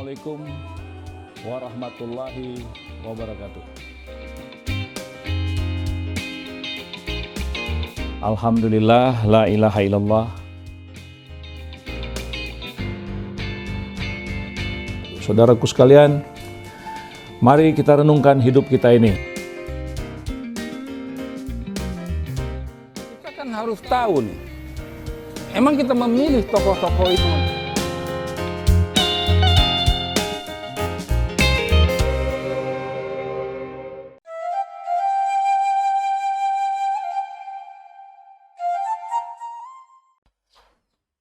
Assalamualaikum warahmatullahi wabarakatuh. Alhamdulillah, la ilaha illallah. Saudaraku sekalian, mari kita renungkan hidup kita ini. Kita kan harus tahu nih, emang kita memilih tokoh-tokoh itu.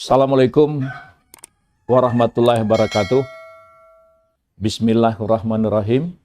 Assalamualaikum warahmatullahi wabarakatuh. Bismillahirrahmanirrahim.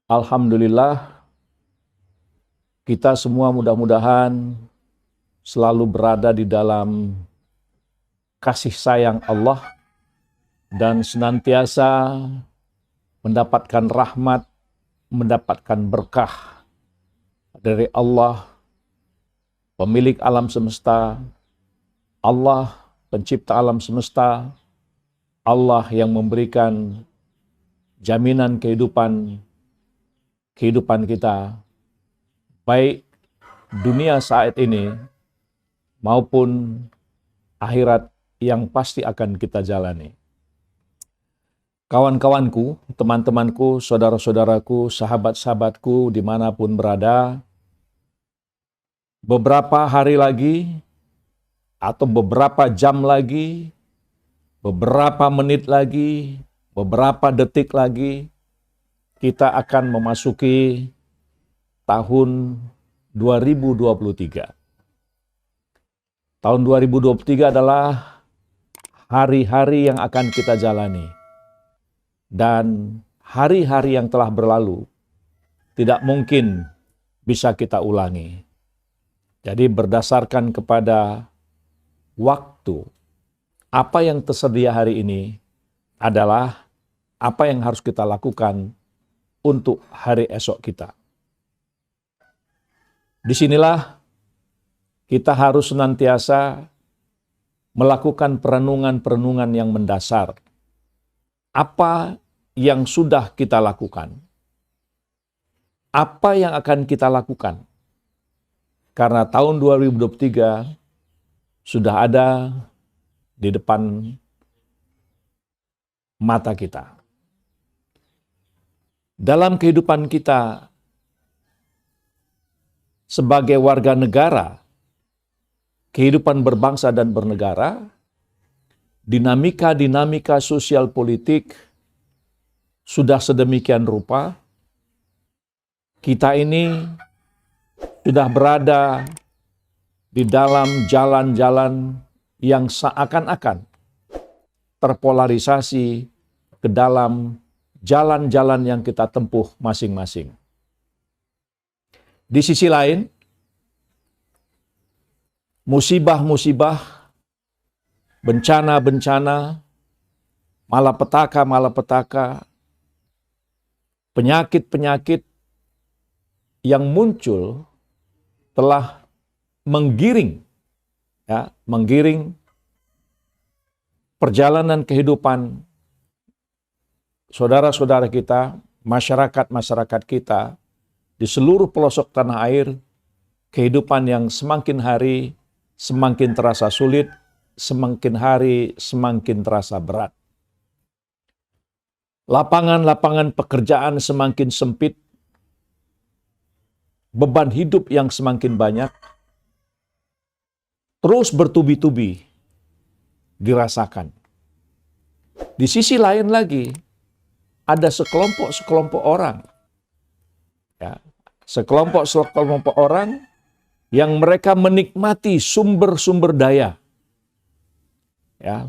Alhamdulillah, kita semua mudah-mudahan selalu berada di dalam kasih sayang Allah dan senantiasa mendapatkan rahmat, mendapatkan berkah dari Allah, pemilik alam semesta, Allah, pencipta alam semesta, Allah yang memberikan jaminan kehidupan kita, baik dunia saat ini maupun akhirat yang pasti akan kita jalani. Kawan-kawanku, teman-temanku, saudara-saudaraku, sahabat-sahabatku dimanapun berada, beberapa hari lagi atau beberapa jam lagi, beberapa menit lagi, beberapa detik lagi, kita akan memasuki tahun 2023. Tahun 2023 adalah hari-hari yang akan kita jalani. Dan hari-hari yang telah berlalu tidak mungkin bisa kita ulangi. Jadi berdasarkan kepada waktu, apa yang tersedia hari ini adalah apa yang harus kita lakukan untuk hari esok kita. Disinilah kita harus senantiasa melakukan perenungan-perenungan yang mendasar. Apa yang sudah kita lakukan? Apa yang akan kita lakukan? Karena tahun 2023 sudah ada di depan mata kita. Dalam kehidupan kita sebagai warga negara, kehidupan berbangsa dan bernegara, dinamika sosial politik sudah sedemikian rupa, kita ini sudah berada di dalam jalan-jalan yang seakan-akan terpolarisasi ke dalam jalan-jalan yang kita tempuh masing-masing. Di sisi lain, musibah-musibah, bencana-bencana, malapetaka, penyakit-penyakit yang muncul telah menggiring perjalanan kehidupan saudara-saudara kita, masyarakat kita di seluruh pelosok tanah air, kehidupan yang semakin hari semakin terasa sulit, semakin hari semakin terasa berat. Lapangan-lapangan pekerjaan semakin sempit, beban hidup yang semakin banyak, terus bertubi-tubi dirasakan. Di sisi lain lagi, ada sekelompok orang, sekelompok orang yang mereka menikmati sumber-sumber daya,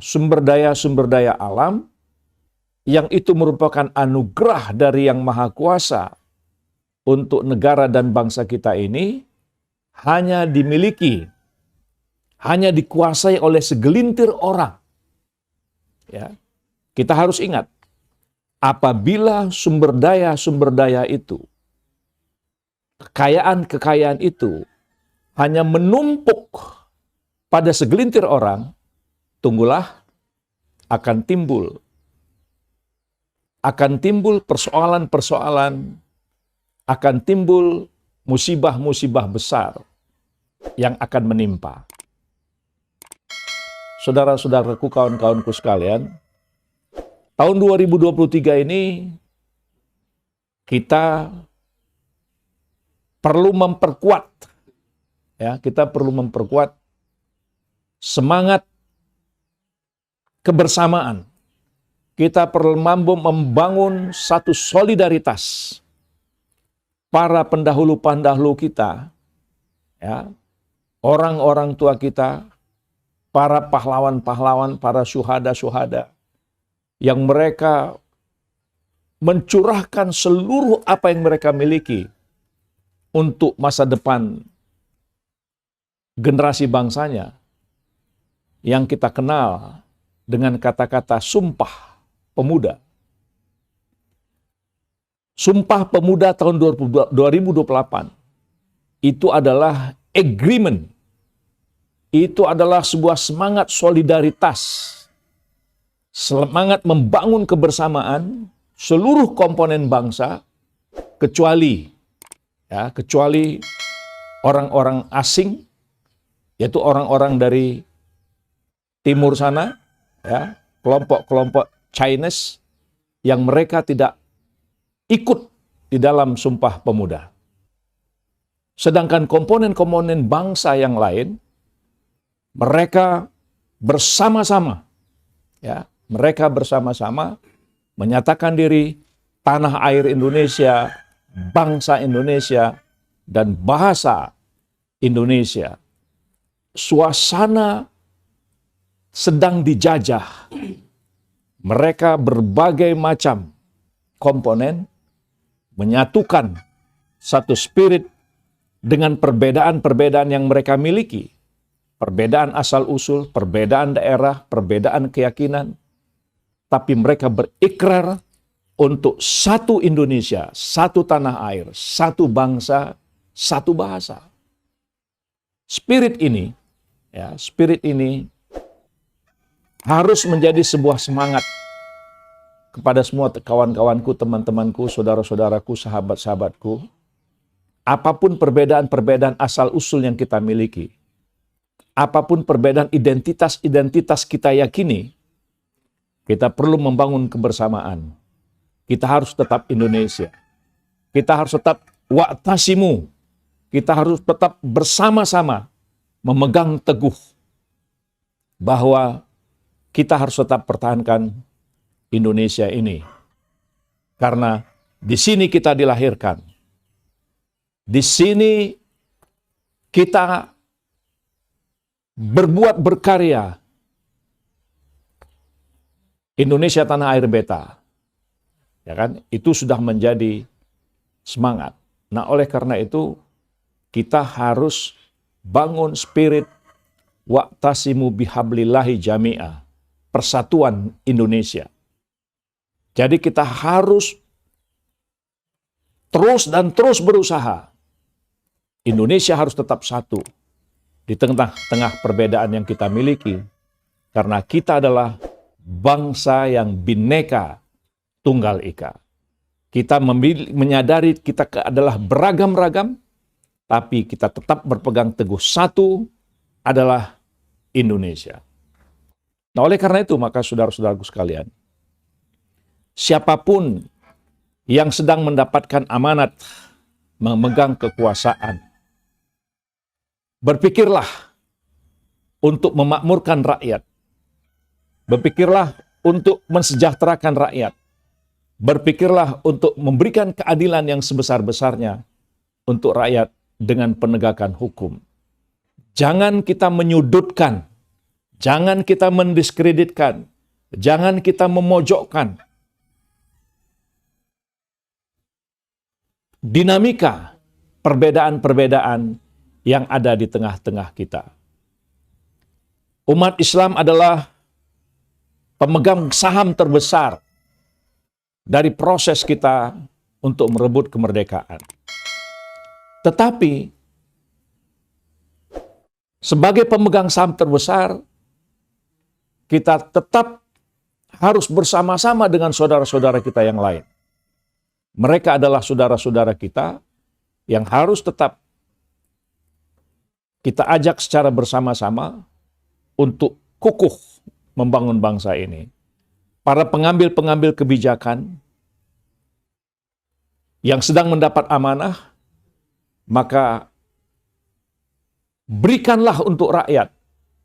sumber daya alam, yang itu merupakan anugerah dari Yang Maha Kuasa untuk negara dan bangsa kita ini, hanya dimiliki, hanya dikuasai oleh segelintir orang. Kita harus ingat, apabila sumber daya itu, kekayaan itu hanya menumpuk pada segelintir orang, tunggulah akan timbul akan timbul persoalan-persoalan, akan timbul musibah-musibah besar yang akan menimpa. Saudara-saudaraku, kawan-kawanku sekalian, tahun 2023 ini kita perlu memperkuat, ya, kita perlu memperkuat semangat kebersamaan. Kita perlu mampu membangun satu solidaritas para pendahulu-pendahulu kita, ya, orang-orang tua kita, para pahlawan-pahlawan, para syuhada-syuhada, yang mereka mencurahkan seluruh apa yang mereka miliki untuk masa depan generasi bangsanya, yang kita kenal dengan kata-kata Sumpah Pemuda. Sumpah Pemuda tahun 2028 itu adalah agreement. Itu adalah sebuah semangat solidaritas, semangat membangun kebersamaan seluruh komponen bangsa, kecuali orang-orang asing, yaitu orang-orang dari timur sana, ya, kelompok-kelompok Chinese yang mereka tidak ikut di dalam Sumpah Pemuda. Sedangkan komponen-komponen bangsa yang lain, mereka bersama-sama, ya, mereka bersama-sama menyatakan diri tanah air Indonesia, bangsa Indonesia, dan bahasa Indonesia. Suasana sedang dijajah. Mereka berbagai macam komponen menyatukan satu spirit dengan perbedaan-perbedaan yang mereka miliki. Perbedaan asal-usul, perbedaan daerah, perbedaan keyakinan. Tapi mereka berikrar untuk satu Indonesia, satu tanah air, satu bangsa, satu bahasa. Spirit ini harus menjadi sebuah semangat kepada semua kawan-kawanku, teman-temanku, saudara-saudaraku, sahabat-sahabatku. Apapun perbedaan-perbedaan asal-usul yang kita miliki, apapun perbedaan identitas-identitas kita yakini, kita perlu membangun kebersamaan. Kita harus tetap Indonesia. Kita harus tetap wa'tasimu. Kita harus tetap bersama-sama memegang teguh bahwa kita harus tetap pertahankan Indonesia ini. Karena di sini kita dilahirkan. Di sini kita berbuat berkarya. Indonesia tanah air beta. Ya kan? Itu sudah menjadi semangat. Nah, oleh karena itu kita harus bangun spirit wa'tasimu bihablillahi jami'ah. Persatuan Indonesia. Jadi kita harus terus berusaha. Indonesia harus tetap satu di tengah-tengah perbedaan yang kita miliki. Karena kita adalah bangsa yang Bhinneka Tunggal Ika. Kita menyadari kita adalah beragam-ragam, tapi kita tetap berpegang teguh satu adalah Indonesia. Nah, oleh karena itu, maka saudara-saudaraku sekalian, siapapun yang sedang mendapatkan amanat memegang kekuasaan, berpikirlah untuk memakmurkan rakyat. Berpikirlah untuk mensejahterakan rakyat. Berpikirlah untuk memberikan keadilan yang sebesar-besarnya untuk rakyat dengan penegakan hukum. Jangan kita menyudutkan, jangan kita mendiskreditkan, jangan kita memojokkan dinamika perbedaan-perbedaan yang ada di tengah-tengah kita. Umat Islam adalah pemegang saham terbesar dari proses kita untuk merebut kemerdekaan. Tetapi sebagai pemegang saham terbesar, kita tetap harus bersama-sama dengan saudara-saudara kita yang lain. Mereka adalah saudara-saudara kita yang harus tetap kita ajak secara bersama-sama untuk kukuh membangun bangsa ini. Para pengambil-pengambil kebijakan yang sedang mendapat amanah, maka berikanlah untuk rakyat,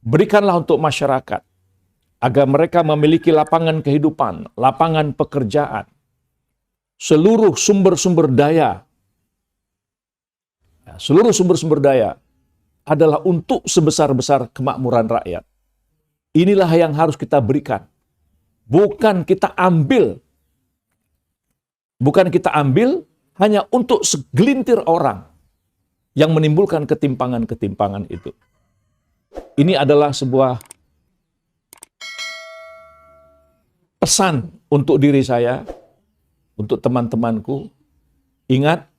berikanlah untuk masyarakat, agar mereka memiliki lapangan kehidupan, lapangan pekerjaan, seluruh sumber-sumber daya. Seluruh sumber-sumber daya adalah untuk sebesar-besar kemakmuran rakyat. Inilah yang harus kita berikan. Bukan kita ambil hanya untuk segelintir orang yang menimbulkan ketimpangan-ketimpangan itu. Ini adalah sebuah pesan untuk diri saya, untuk teman-temanku. Ingat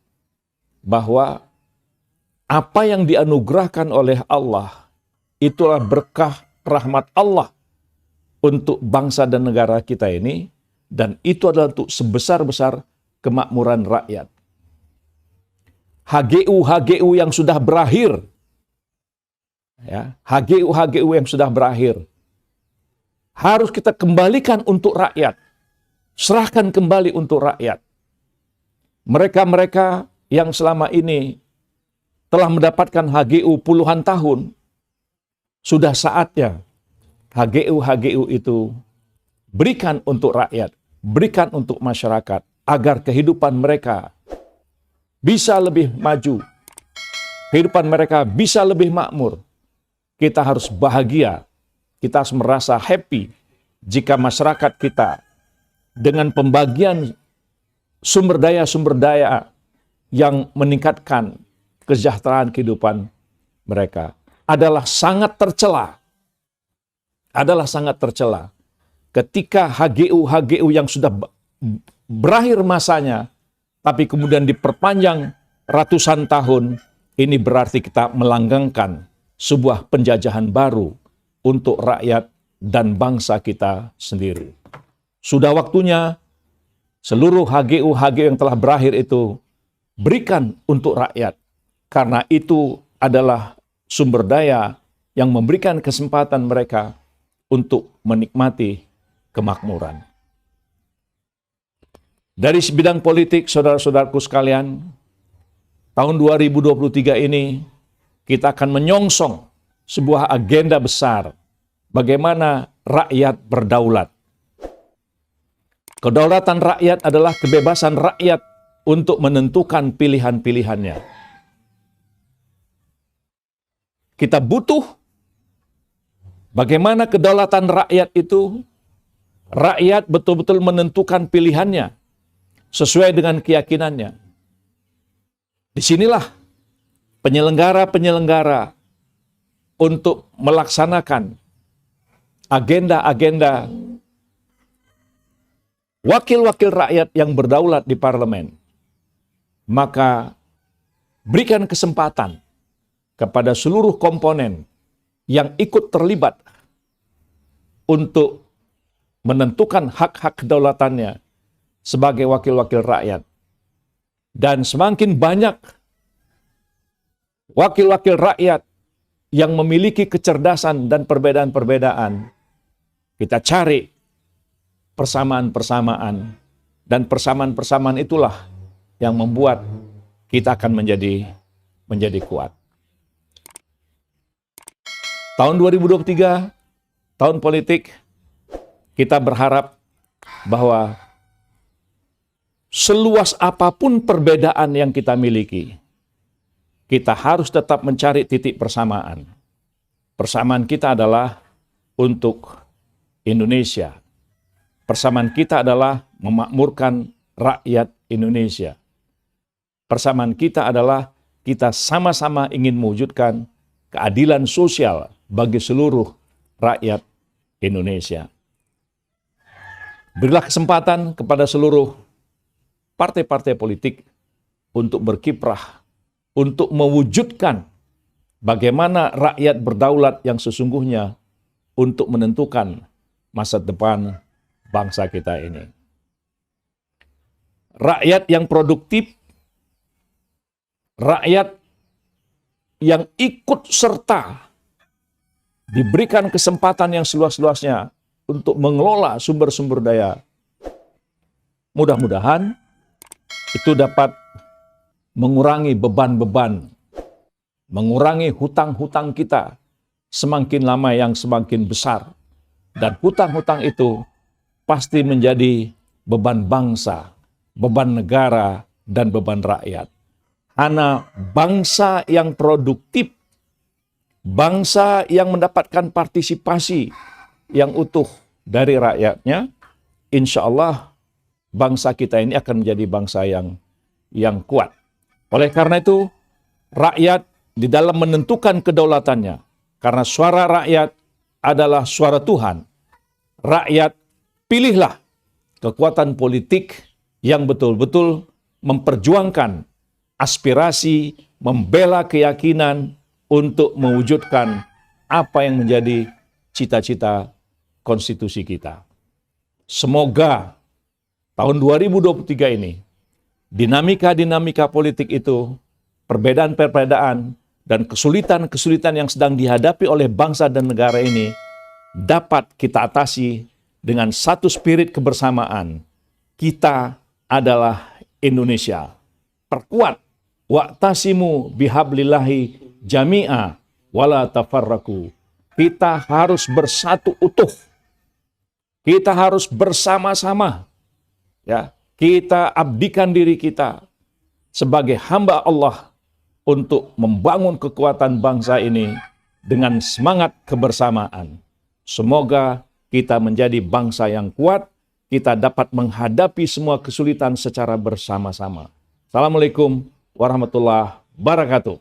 bahwa apa yang dianugerahkan oleh Allah itulah berkah rahmat Allah untuk bangsa dan negara kita ini, dan itu adalah untuk sebesar-besar kemakmuran rakyat. HGU yang sudah berakhir, ya, HGU yang sudah berakhir, harus kita kembalikan untuk rakyat, serahkan kembali untuk rakyat. Mereka-mereka yang selama ini telah mendapatkan HGU puluhan tahun, sudah saatnya HGU itu berikan untuk rakyat, berikan untuk masyarakat, agar kehidupan mereka bisa lebih maju, kehidupan mereka bisa lebih makmur. Kita harus bahagia, kita harus merasa happy jika masyarakat kita dengan pembagian sumber daya yang meningkatkan kesejahteraan kehidupan mereka adalah sangat tercela. Ketika HGU yang sudah berakhir masanya, tapi kemudian diperpanjang ratusan tahun, ini berarti kita melanggengkan sebuah penjajahan baru untuk rakyat dan bangsa kita sendiri. Sudah waktunya seluruh HGU yang telah berakhir itu berikan untuk rakyat, karena itu adalah sumber daya yang memberikan kesempatan mereka untuk menikmati kemakmuran. Dari bidang politik, saudara-saudaraku sekalian, tahun 2023 ini kita akan menyongsong sebuah agenda besar, bagaimana rakyat berdaulat. Kedaulatan rakyat adalah kebebasan rakyat untuk menentukan pilihan-pilihannya. Kita butuh bagaimana kedaulatan rakyat itu, rakyat betul-betul menentukan pilihannya sesuai dengan keyakinannya. Disinilah penyelenggara-penyelenggara untuk melaksanakan agenda-agenda wakil-wakil rakyat yang berdaulat di parlemen. Maka berikan kesempatan kepada seluruh komponen yang ikut terlibat untuk menentukan hak-hak kedaulatannya sebagai wakil-wakil rakyat. Dan semakin banyak wakil-wakil rakyat yang memiliki kecerdasan dan perbedaan-perbedaan, kita cari persamaan-persamaan, dan persamaan-persamaan itulah yang membuat kita akan menjadi kuat. Tahun 2023, tahun politik, kita berharap bahwa seluas apapun perbedaan yang kita miliki, kita harus tetap mencari titik persamaan. Persamaan kita adalah untuk Indonesia. Persamaan kita adalah memakmurkan rakyat Indonesia. Persamaan kita adalah kita sama-sama ingin mewujudkan keadilan sosial bagi seluruh rakyat Indonesia. Berilah kesempatan kepada seluruh partai-partai politik untuk berkiprah, untuk mewujudkan bagaimana rakyat berdaulat yang sesungguhnya untuk menentukan masa depan bangsa kita ini. Rakyat yang produktif, rakyat yang ikut serta diberikan kesempatan yang seluas-luasnya untuk mengelola sumber-sumber daya. Mudah-mudahan itu dapat mengurangi beban-beban, mengurangi hutang-hutang kita semakin lama yang semakin besar. Dan hutang-hutang itu pasti menjadi beban bangsa, beban negara, dan beban rakyat. Hanya bangsa yang produktif, bangsa yang mendapatkan partisipasi yang utuh dari rakyatnya, insya Allah bangsa kita ini akan menjadi bangsa yang kuat. Oleh karena itu, rakyat di dalam menentukan kedaulatannya, karena suara rakyat adalah suara Tuhan. Rakyat, pilihlah kekuatan politik yang betul-betul memperjuangkan aspirasi, membela keyakinan untuk mewujudkan apa yang menjadi cita-cita konstitusi kita. Semoga tahun 2023 ini, dinamika-dinamika politik itu, perbedaan-perbedaan, dan kesulitan-kesulitan yang sedang dihadapi oleh bangsa dan negara ini dapat kita atasi dengan satu spirit kebersamaan. Kita adalah Indonesia. Perkuat, wa'tasimu bihablillahi jami'a wala tafarraku. Kita harus bersatu utuh. Kita harus bersama-sama. Ya, kita abdikan diri kita sebagai hamba Allah untuk membangun kekuatan bangsa ini dengan semangat kebersamaan. Semoga kita menjadi bangsa yang kuat, kita dapat menghadapi semua kesulitan secara bersama-sama. Assalamualaikum warahmatullahi wabarakatuh.